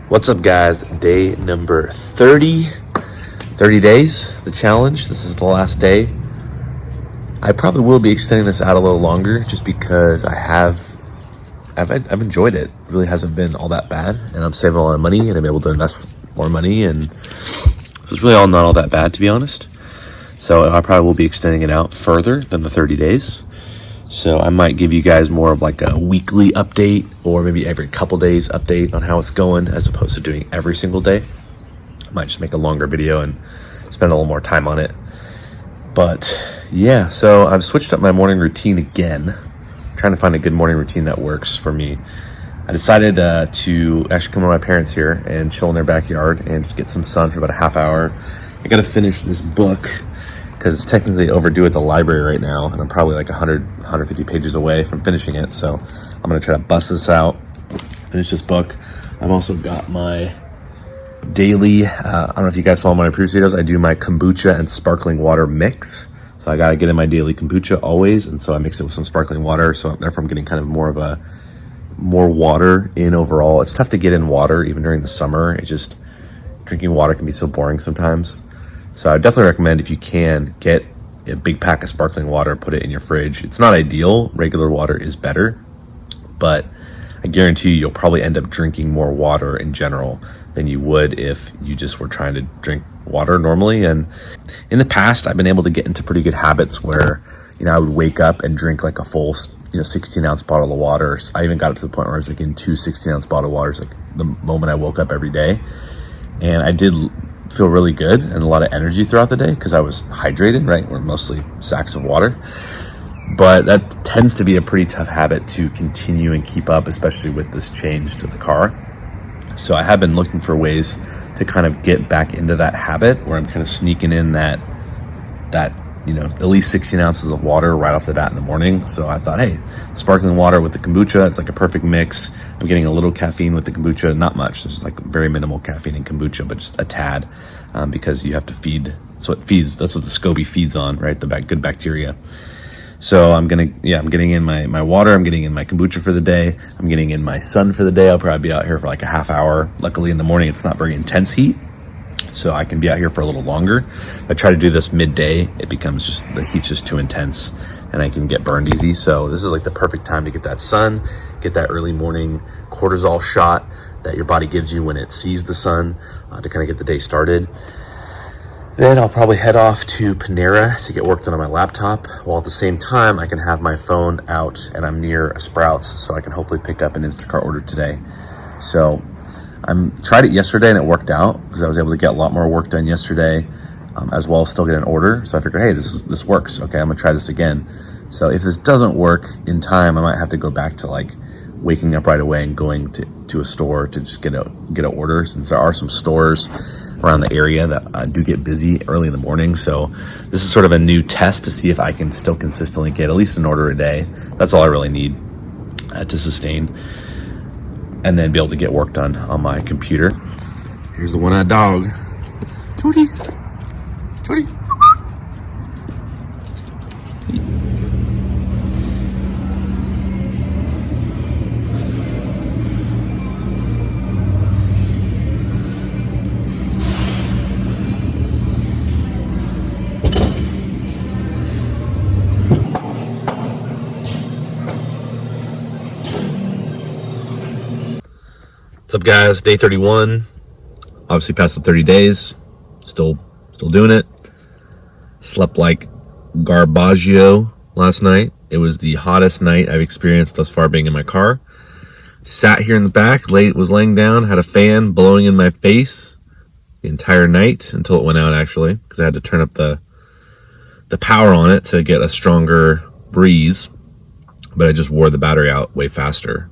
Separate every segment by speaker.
Speaker 1: What's up, guys? Day number 30. 30 days, the challenge. This is the last day. I probably will be extending this out a little longer just because I've enjoyed it. It really hasn't been all that bad, and I'm saving a lot of money, and I'm able to invest more money, and it's really all not all that bad, to be honest. So I probably will be extending it out further than the 30 days. So I might give you guys more of like a weekly update, or maybe every couple days update on how it's going, as opposed to doing every single day. I might just make a longer video and spend a little more time on it. But yeah, so I've switched up my morning routine again. I'm trying to find a good morning routine that works for me. I decided to actually come to my parents here and chill in their backyard and just get some sun for about a half hour. I gotta finish this book because it's technically overdue at the library right now, and I'm probably like 150 pages away from finishing it. So I'm gonna try to bust this out, finish this book. I've also got my daily, I don't know if you guys saw my previous videos, I do my kombucha and sparkling water mix. So I gotta get in my daily kombucha always, and so I mix it with some sparkling water. So therefore I'm getting kind of more water in overall. It's tough to get in water even during the summer. It's just, drinking water can be so boring sometimes. So I definitely recommend, if you can, get a big pack of sparkling water, put it in your fridge. It's not ideal. Regular water is better, but I guarantee you'll probably end up drinking more water in general than you would if you just were trying to drink water normally. And in the past, I've been able to get into pretty good habits where, I would wake up and drink like a full, 16-ounce bottle of water. I even got it to the point where I was drinking 2 16-ounce bottle of waters like the moment I woke up every day. And I did feel really good and a lot of energy throughout the day because I was hydrated, right? We're mostly sacks of water. But that tends to be a pretty tough habit to continue and keep up, especially with this change to the car. So I have been looking for ways to kind of get back into that habit where I'm kind of sneaking in that at least 16 ounces of water right off the bat in the morning. So I thought, hey, sparkling water with the kombucha, it's like a perfect mix. I'm getting a little caffeine with the kombucha, not much. There's like very minimal caffeine in kombucha, but just a tad, because you have to feed. So it feeds. That's what the SCOBY feeds on, right? The good bacteria. So I'm getting in my water. I'm getting in my kombucha for the day. I'm getting in my sun for the day. I'll probably be out here for like a half hour. Luckily in the morning, it's not very intense heat, so I can be out here for a little longer. If I try to do this midday, it becomes just, the heat's just too intense and I can get burned easy. So this is like the perfect time to get that sun, get that early morning cortisol shot that your body gives you when it sees the sun, to kind of get the day started. Then I'll probably head off to Panera to get work done on my laptop, while at the same time I can have my phone out and I'm near a Sprouts, so I can hopefully pick up an Instacart order today. So I tried it yesterday and it worked out because I was able to get a lot more work done yesterday, as well as still get an order. So I figured, hey, this works. Okay, I'm gonna try this again. So if this doesn't work in time, I might have to go back to like waking up right away and going to a store to just get an order, since there are some stores around the area that do get busy early in the morning. So this is sort of a new test to see if I can still consistently get at least an order a day. That's all I really need to sustain, and then be able to get work done on my computer. Here's the one-eyed dog. Jody. Jody. What's up, guys? Day 31. Obviously past the 30 days. Still doing it. Slept like garbaggio last night. It was the hottest night I've experienced thus far being in my car. Sat here in the back, was laying down, had a fan blowing in my face the entire night until it went out, actually, because I had to turn up the power on it to get a stronger breeze, but I just wore the battery out way faster.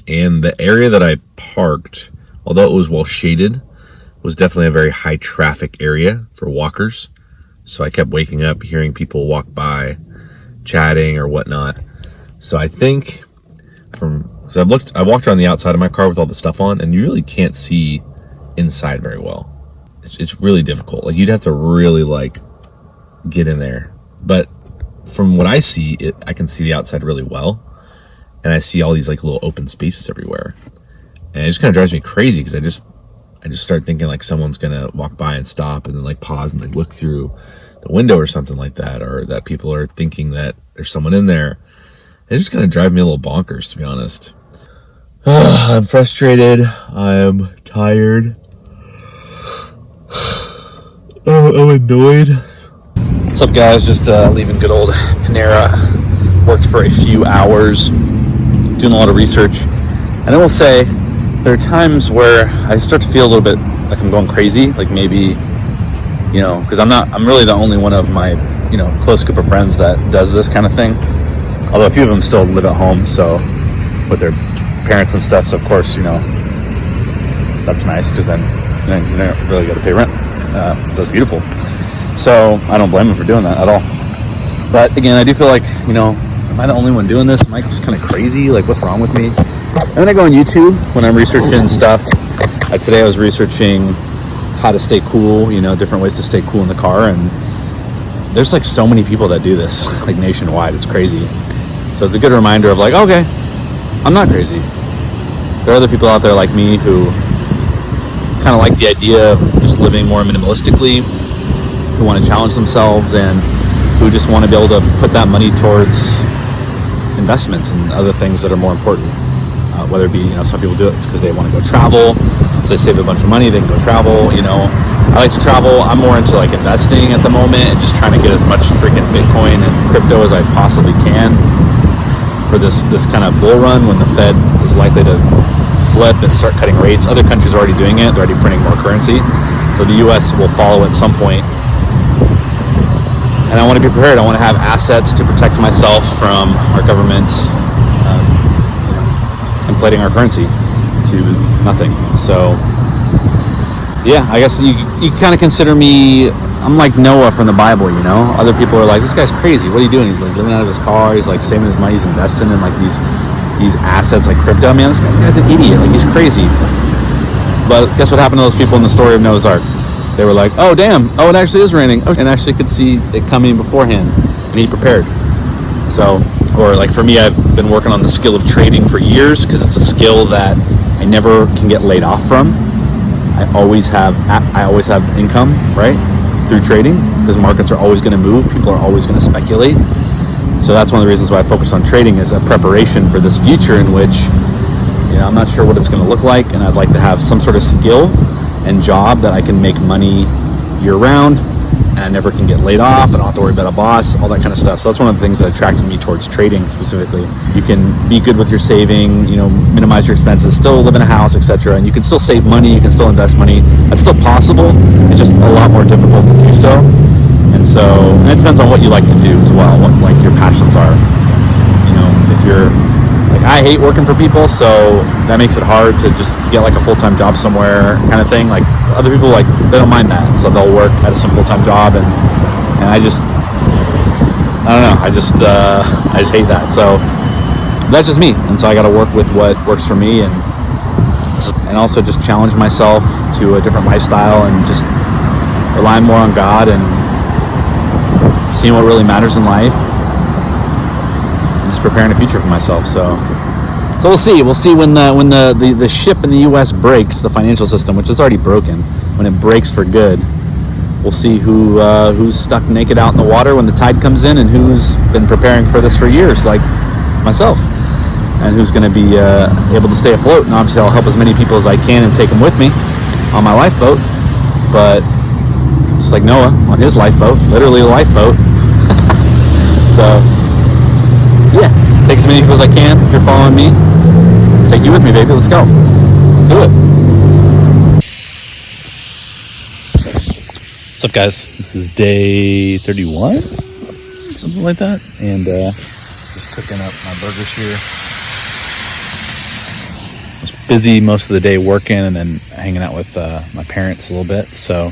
Speaker 1: And the area that I parked, although it was well shaded, was definitely a very high traffic area for walkers. So I kept waking up, hearing people walk by, chatting or whatnot. So I think I walked around the outside of my car with all the stuff on, and you really can't see inside very well. It's really difficult. Like, you'd have to really like get in there. But from what I see, I can see the outside really well. And I see all these like little open spaces everywhere. And it just kind of drives me crazy because I just start thinking like someone's gonna walk by and stop and then like pause and like look through the window or something like that, or that people are thinking that there's someone in there. It's just gonna drive me a little bonkers, to be honest. I'm frustrated. I'm tired. I'm annoyed. What's up, guys? Just leaving good old Panera. Worked for a few hours, doing a lot of research. And I will say, there are times where I start to feel a little bit like I'm going crazy. Like maybe, because I'm really the only one of my, close group of friends that does this kind of thing. Although a few of them still live at home, so with their parents and stuff. So of course, that's nice because then you don't really got to pay rent. That's beautiful. So I don't blame them for doing that at all. But again, I do feel like, am I the only one doing this? Am I just kind of crazy? Like, what's wrong with me? And then I go on YouTube when I'm researching stuff. Today I was researching how to stay cool, different ways to stay cool in the car. And there's like so many people that do this, like nationwide. It's crazy. So it's a good reminder of like, okay, I'm not crazy. There are other people out there like me who kind of like the idea of just living more minimalistically, who want to challenge themselves and who just want to be able to put that money towards investments and other things that are more important. Whether it be, some people do it because they want to go travel, so they save a bunch of money, they can go travel. I like to travel. I'm more into like investing at the moment and just trying to get as much freaking Bitcoin and crypto as I possibly can for this kind of bull run when the Fed is likely to flip and start cutting rates. Other countries are already doing it. They're already printing more currency. So the US will follow at some point. And I want to be prepared. I want to have assets to protect myself from our government inflating our currency to nothing. So yeah, I guess you kind of consider me, I'm like Noah from the Bible. Other people are like, this guy's crazy, what are you doing? He's like living out of his car, he's like saving his money, he's investing in like these assets like crypto. Man, this guy's an idiot, like he's crazy. But guess what happened to those people in the story of Noah's Ark? They were like, oh damn, it actually is raining, and actually could see it coming beforehand, and he prepared. So, or like for me, I've been working on the skill of trading for years because it's a skill that I never can get laid off from. I always have income, right, through trading, because markets are always going to move, people are always going to speculate. So that's one of the reasons why I focus on trading, is a preparation for this future in which, I'm not sure what it's going to look like, and I'd like to have some sort of skill and job that I can make money year round, and I never can get laid off, and I don't have to worry about a boss, all that kind of stuff. So that's one of the things that attracted me towards trading specifically. You can be good with your saving, minimize your expenses, still live in a house, etc. And you can still save money, you can still invest money. That's still possible. It's just a lot more difficult to do so. And it depends on what you like to do as well, what like your passions are. If you're like, I hate working for people, so that makes it hard to just get like a full-time job somewhere kind of thing. Like other people, like they don't mind that, so they'll work at some full-time job, and I don't know, I just hate that. So that's just me, and so I got to work with what works for me, and also just challenge myself to a different lifestyle and just rely more on God and seeing what really matters in life. Just preparing a future for myself. So we'll see. We'll see when the ship in the U.S. breaks, the financial system, which is already broken. When it breaks for good, we'll see who's stuck naked out in the water when the tide comes in, and who's been preparing for this for years, like myself, and who's going to be able to stay afloat. And obviously, I'll help as many people as I can and take them with me on my lifeboat. But just like Noah on his lifeboat, literally a lifeboat. So. Yeah, take as many people as I can. If you're following me, take you with me, baby. Let's go. Let's do it. What's up, guys? This is day 31, something like that. And just cooking up my burgers here. I was busy most of the day working and then hanging out with my parents a little bit. So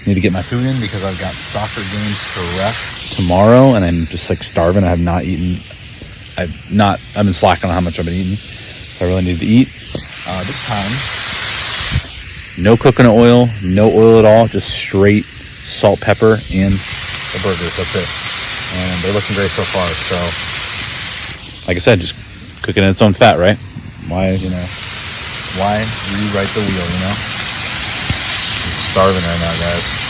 Speaker 1: need to get my food in because I've got soccer games to ref tomorrow, and I'm just like starving. I have not eaten. I've been slacking on how much I've been eating, so I really need to eat. This time, no coconut oil, no oil at all, just straight salt, pepper, and the burgers. That's it, and they're looking great so far. So, like I said, just cooking in its own fat, right? Why
Speaker 2: Why rewrite the wheel, you know? I'm starving right now, guys.